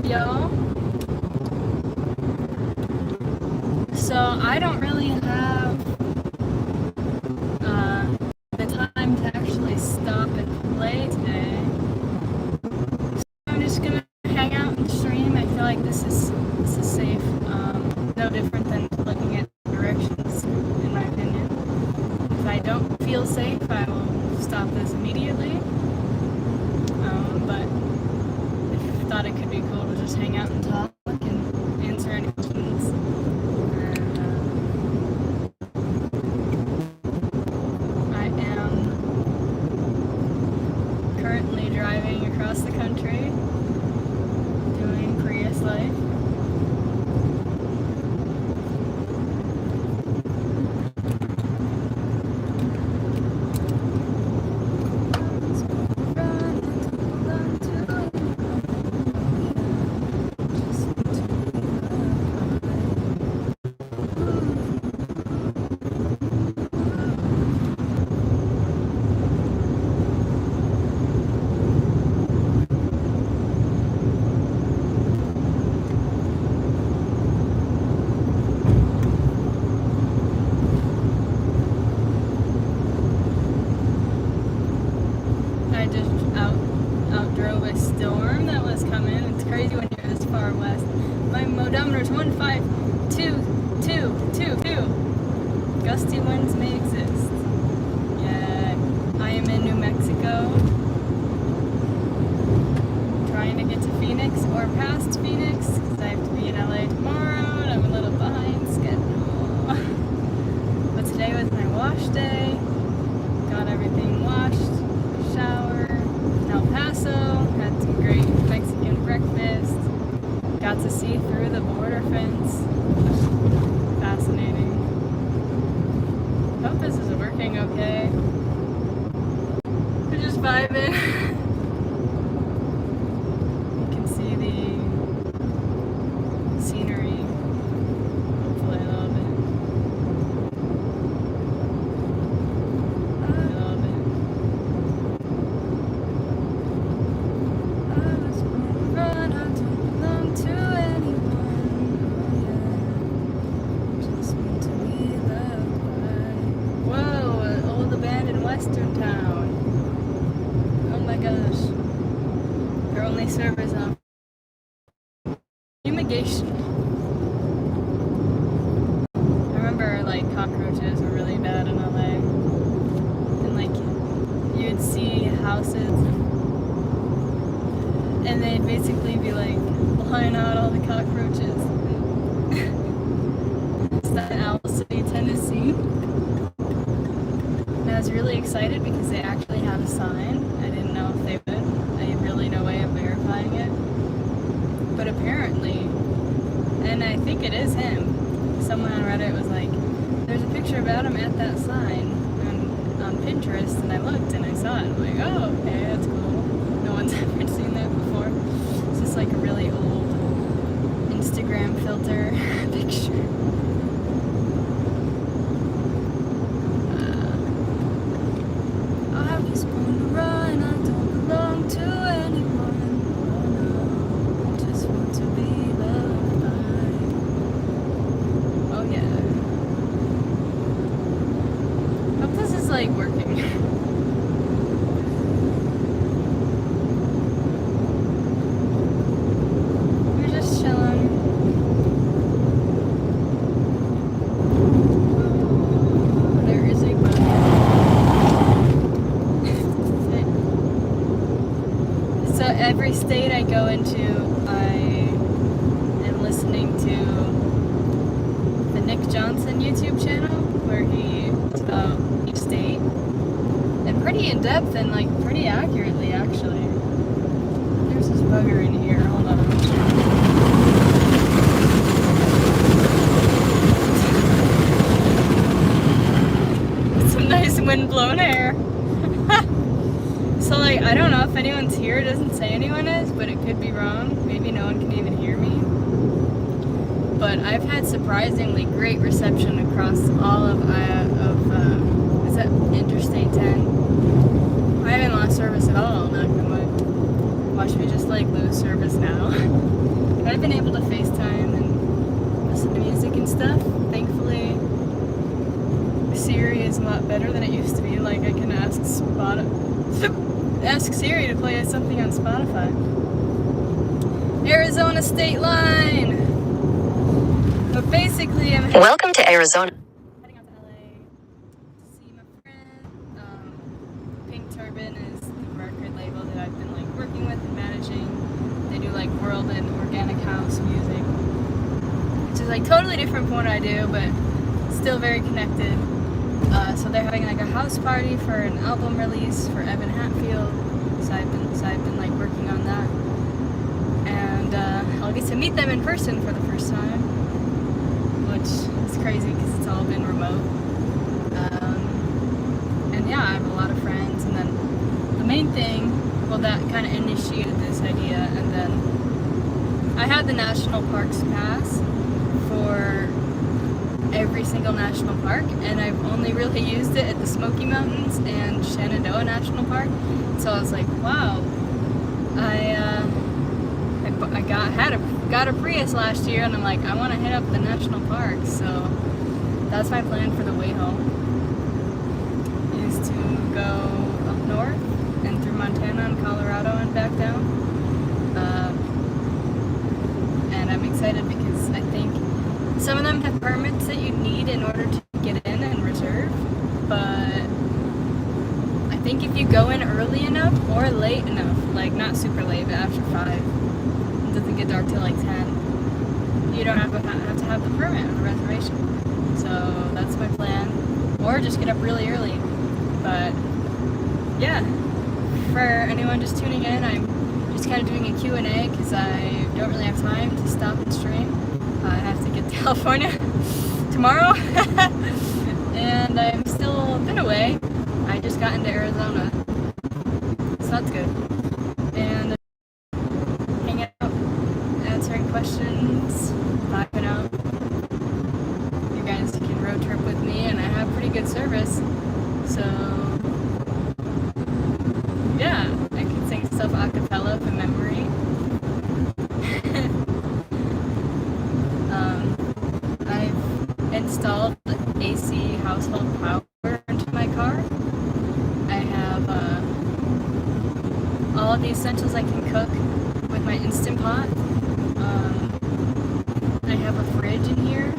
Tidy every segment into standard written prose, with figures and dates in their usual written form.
y'all? So I don't really have the time to actually stop and play today. So I'm just gonna hang out and stream. I feel like this is safe. No different than looking at directions, in my opinion. If I don't feel safe, I will stop this immediately. But I thought it could be cool to just hang out and talk and answer any questions. I am currently driving across the country, doing Prius life. Outdrove a storm that was coming. It's crazy when you're this far west. My odometer's 15222. Gusty winds may exist. Yeah, I am in New Mexico, trying to get to Phoenix or past Phoenix because I have to be in LA tomorrow and I'm a little behind schedule. But today was my wash day. Got everything washed, shower. El Paso, had some great Mexican breakfast, got to see through the border fence. Fascinating. Hope this is working okay. We're just vibing. You can see the scenery. Hopefully I love it. Western town. Oh my gosh. Their only service on fumigation. I remember like cockroaches were really bad in LA. And like you'd see houses and they'd basically be like flying out all the cockroaches. It's that Owl City, Tennessee. I was really excited because they actually have a sign. I didn't know if they would. I have really no way of verifying it. But apparently, and I think it is him, someone on Reddit was like, there's a picture about him at that sign on Pinterest, and I looked and I saw it. I'm like, oh, okay, that's cool. No one's ever seen that before. It's just like a really old Instagram filter picture. Like working. We're just chilling. There is a bug. So every state I go into, I am listening to the Nick Johnson YouTube channel where he talks about each state, and pretty in depth and like pretty accurately actually. There's this bugger in here, hold on. Some nice wind-blown hair. So like, I don't know if anyone's here, it doesn't say anyone is, but it could be wrong. Maybe no one can even hear me. But I've had surprisingly great reception across all of is that Interstate 10? I haven't lost service at all, knock on wood. Watch me just like lose service now. But I've been able to FaceTime and listen to music and stuff. Thankfully, Siri is a lot better than it used to be. Like, I can ask Siri to play something on Spotify. Arizona state line! But basically, Welcome to Arizona. Heading out to LA to see my friend. Pink Turban is the record label that I've been like working with and managing. They do like world and organic house music, which is like totally different from what I do, but still very connected. So they're having like a house party for an album release for Evan Hatfield. So I've been like working on that, and I'll get to meet them in person for the first time, which is crazy because it's all been remote. And yeah, I have a lot of friends, and then the main thing, well, that kind of initiated this idea, and then I had the National Parks Pass for every single national park, and I've only really used it at the Smoky Mountains and Shenandoah National Park. So I was like, wow, I got a Prius last year, and I'm like, I want to hit up the national parks. So that's my plan for the way home, is to go up north and through Montana and Colorado and back down. And I'm excited because I think some of them have permits that you need in order to get in and reserve, but I think if you go in early enough or late enough, like not super late, but after 5, it doesn't get dark till like 10, you don't have to have the permit or the reservation. So that's my plan, or just get up really early. But yeah, for anyone just tuning in, I'm just kind of doing a Q&A because I don't really have time to stop and stream. I have to get to California tomorrow, and I'm still been away. I just got into Arizona, so that's good. And hanging out, answering questions, vibing out. You guys can road trip with me, and I have pretty good service, so yeah, I can sing stuff a cappella from memory. Installed AC household power into my car. I have all of the essentials I can cook with my Instant Pot. I have a fridge in here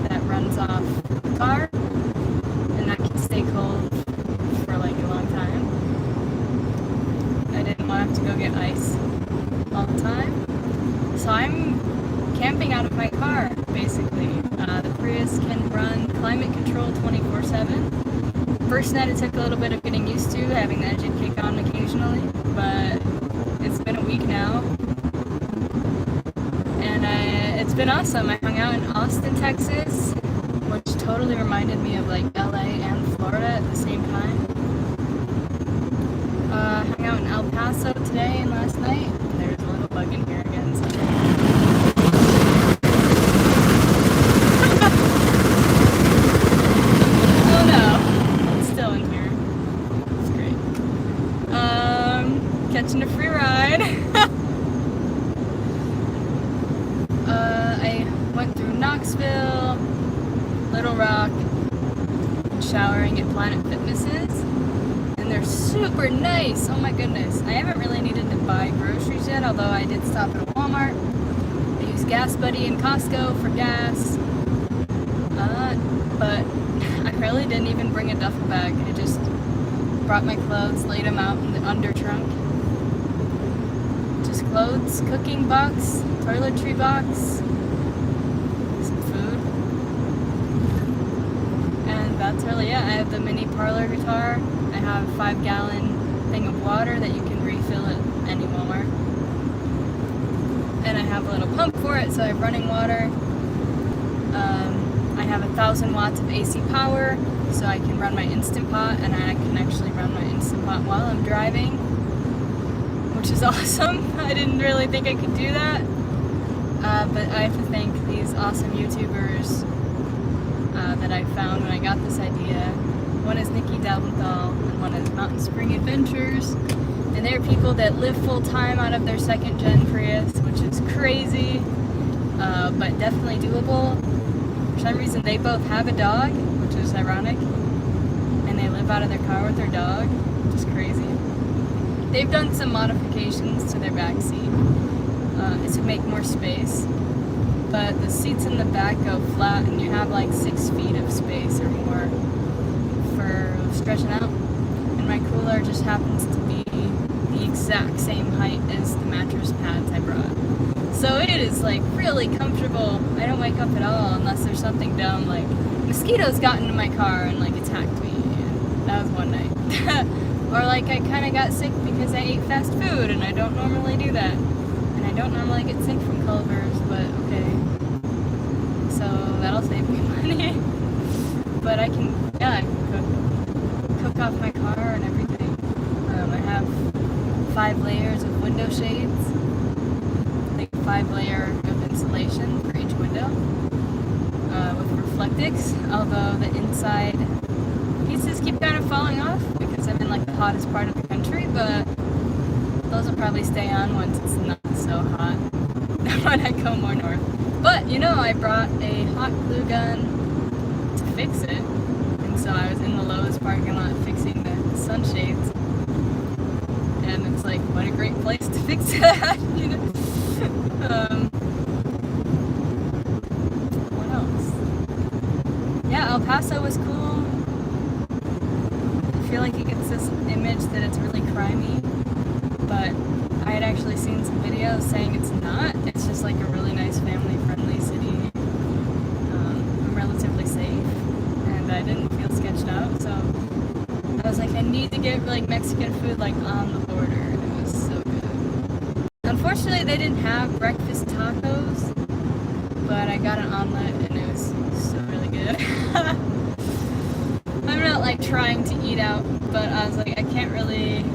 that runs off the car, and that can stay cold for like a long time. I didn't want to have to go get ice all the time, so I'm camping out of my car, basically. The Prius can run climate control 24/7. First night it took a little bit of getting used to, having the engine kick on occasionally, but it's been a week now, and it's been awesome. I hung out in Austin, Texas, which totally reminded me of like LA and Florida at the same time. Hung out in El Paso today and last night. There's a little bug in here again. So catching a free ride. I went through Knoxville, Little Rock, showering at Planet Fitnesses, and they're super nice. Oh my goodness. I haven't really needed to buy groceries yet, although I did stop at Walmart. I used Gas Buddy and Costco for gas, but I really didn't even bring a duffel bag. I just brought my clothes, laid them out in the under trunk. Just clothes, cooking box, toiletry box, some food, and that's really it. I have the mini parlor guitar. I have a 5-gallon thing of water that you can refill at any Walmart, and I have a little pump for it, so I have running water. I have 1,000 watts of AC power, so I can run my Instant Pot, and I can actually run my Instant Pot while I'm driving, which is awesome. I didn't really think I could do that, but I have to thank these awesome YouTubers that I found when I got this idea. One is Nikki Dalbenthal, and one is Mountain Spring Adventures. And there are people that live full-time out of their second-gen Prius, which is crazy, but definitely doable. For some reason, they both have a dog, which is ironic, and they live out of their car with their dog, which is crazy. They've done some modifications to their back seat to make more space, but the seats in the back go flat, and you have like 6 feet of space or more for stretching out. And my cooler just happens to be the exact same height as the mattress pads I brought. So it is like really comfortable. I don't wake up at all unless there's something dumb, like mosquitoes got into my car and like attacked me. And that was one night. Or like I kind of got sick because I ate fast food, and I don't normally do that. And I don't normally get sick from Culver's, but okay. So that'll save me money. But I can cook off my car and everything. I have 5 layers of window shades. Like 5 layer of insulation for each window. With Reflectix, although the inside pieces keep kind of falling off because I'm in like the hottest part of the country, but those will probably stay on once it's not so hot when I go more north. But you know, I brought a hot glue gun to fix it, and so I was in the Lowe's parking lot fixing the sunshades, and it's like, what a great place to fix that, you know? What else? Yeah, El Paso was cool. I feel like it gets this image that it's really crimey, but I had actually seen some videos saying it's not. It's just like a really nice family-friendly city. I'm relatively safe, and I didn't feel sketched out, so I was like, I need to get like Mexican food like on the border, and it was so good. Unfortunately, they didn't have breakfast tacos, but I got an omelet, and it was so really good. I'm not like trying to eat out, but I was like, I can't really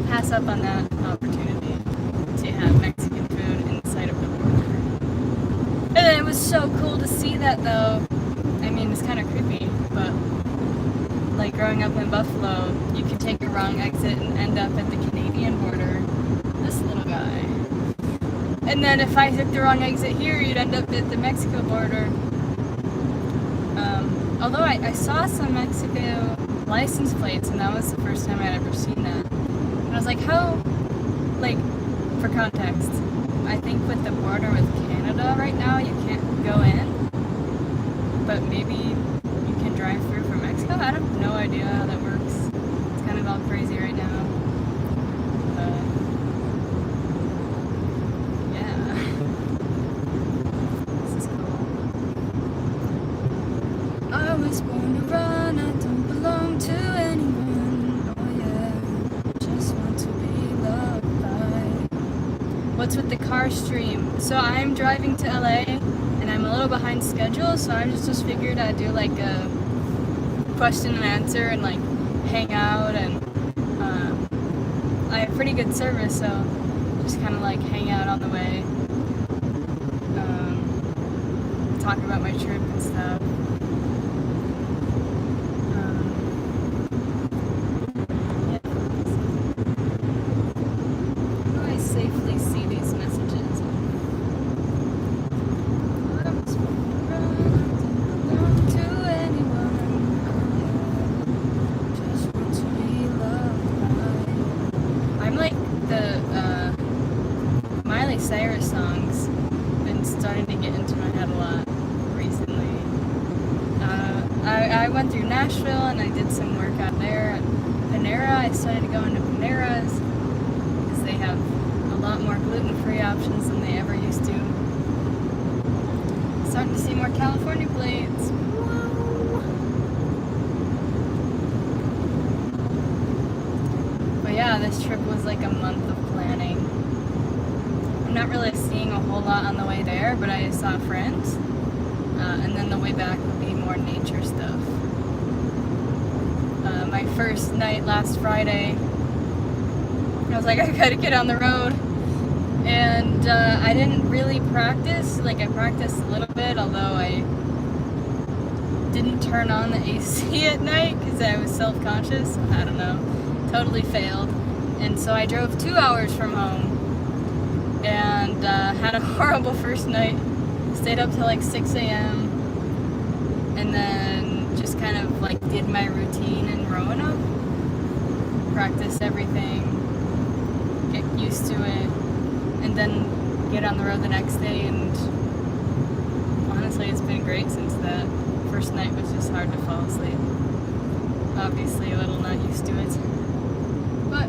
pass up on that opportunity to have Mexican food inside of the border. And then it was so cool to see that, though. I mean, it's kind of creepy, but like growing up in Buffalo, you could take a wrong exit and end up at the Canadian border. This little guy. And then if I took the wrong exit here, you'd end up at the Mexico border. Although I saw some Mexico license plates, and that was the first time I'd ever seen that. And I was like, how, like, for context, I think with the border with Canada right now, you can't go in, but maybe you can drive through from Mexico? I have no idea how that works. It's kind of all crazy right now. Yeah. This is cool. I was born to run, I don't belong to anyone. Oh yeah, just want to be loved by. What's with the car stream? So I'm driving to LA, and I'm a little behind schedule, so I just figured I'd do like a question and answer and like hang out, and I have pretty good service, so just kind of like hang out on the way, talk about my trip and stuff. How do I safely see these messages? I'm like the Miley Cyrus songs been starting to get into my head a lot recently. I went through Nashville and I did some work out there at Panera. I started to go into Panera's because they have a lot more gluten-free options than they ever used to. Starting to see more California plates. Whoa. But yeah, this trip was like a month of planning. I'm not really seeing a whole lot on the way there, but I saw friends. And then the way back would be more nature stuff. My first night last Friday, I was like, I gotta get on the road. And I didn't really practice. Like, I practiced a little bit, although I didn't turn on the AC at night because I was self-conscious. I don't know. Totally failed. And so I drove 2 hours from home and had a horrible first night. Stayed up till like 6 a.m. and then just kind of like did my routine in Roanoke. Practice everything, get used to it, and then get on the road the next day. And honestly, it's been great since that. First night was just hard to fall asleep. Obviously a little not used to it. But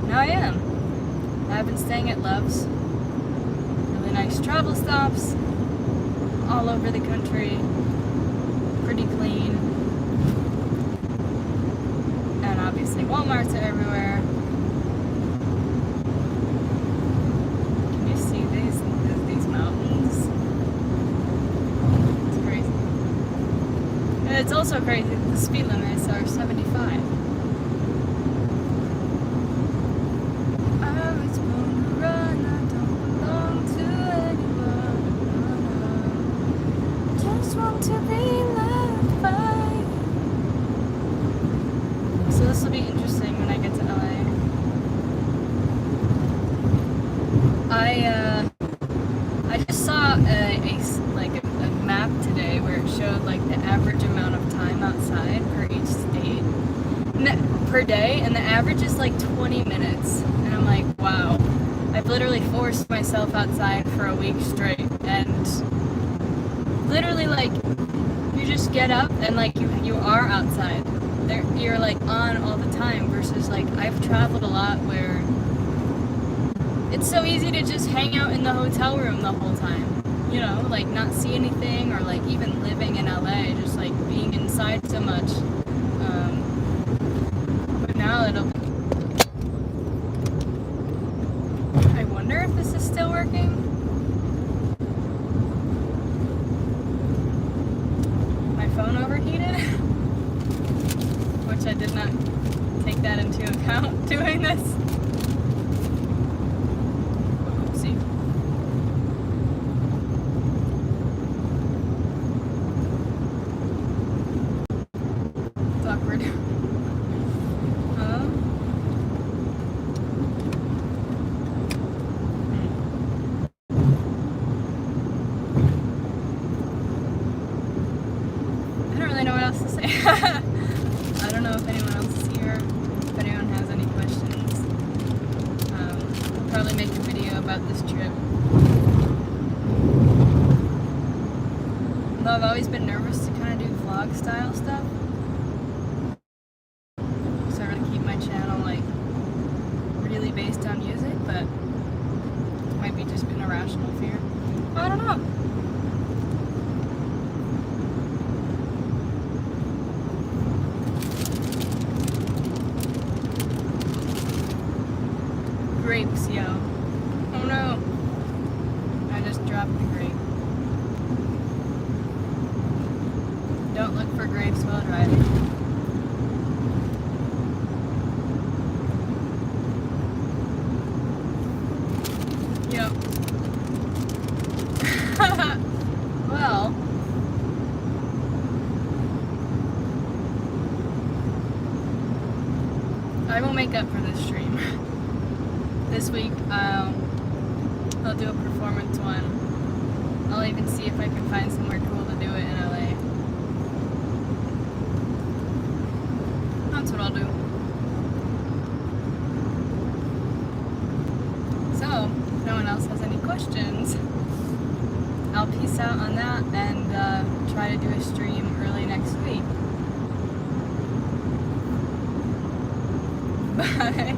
now I am. I've been staying at Love's. Really nice travel stops all over the country. Pretty clean. And obviously Walmarts are everywhere. Can you see these mountains? It's crazy. And it's also crazy that the speed limits are 75. To be loved by. So this will be interesting when I get to LA. I just saw a map today where it showed like the average amount of time outside per each state per day, and the average is like 20 minutes. And I'm like, wow, I've literally forced myself outside for a week straight, and literally like you just get up and like you are outside. You're like on all the time versus like I've traveled a lot where it's so easy to just hang out in the hotel room the whole time, you know, like not see anything, or like even living in LA, just like being inside so much. But now I wonder if this is still working. Phone overheated, which I did not take that into account doing this. Oopsie. It's awkward. I don't know if anyone else is here, if anyone has any questions. I'll probably make a video about this trip. Although I've always been nervous to kind of do vlog style stuff. So I really keep my channel like really based on music, but it might be just an irrational fear. I don't know. Grapes, yo. Oh no. I just dropped the grape. Don't look for grapes while driving. Yep. Well. I will make up for this stream. This week, I'll do a performance one. I'll even see if I can find somewhere cool to do it in LA. That's what I'll do. So, if no one else has any questions, I'll peace out on that and try to do a stream early next week. Bye.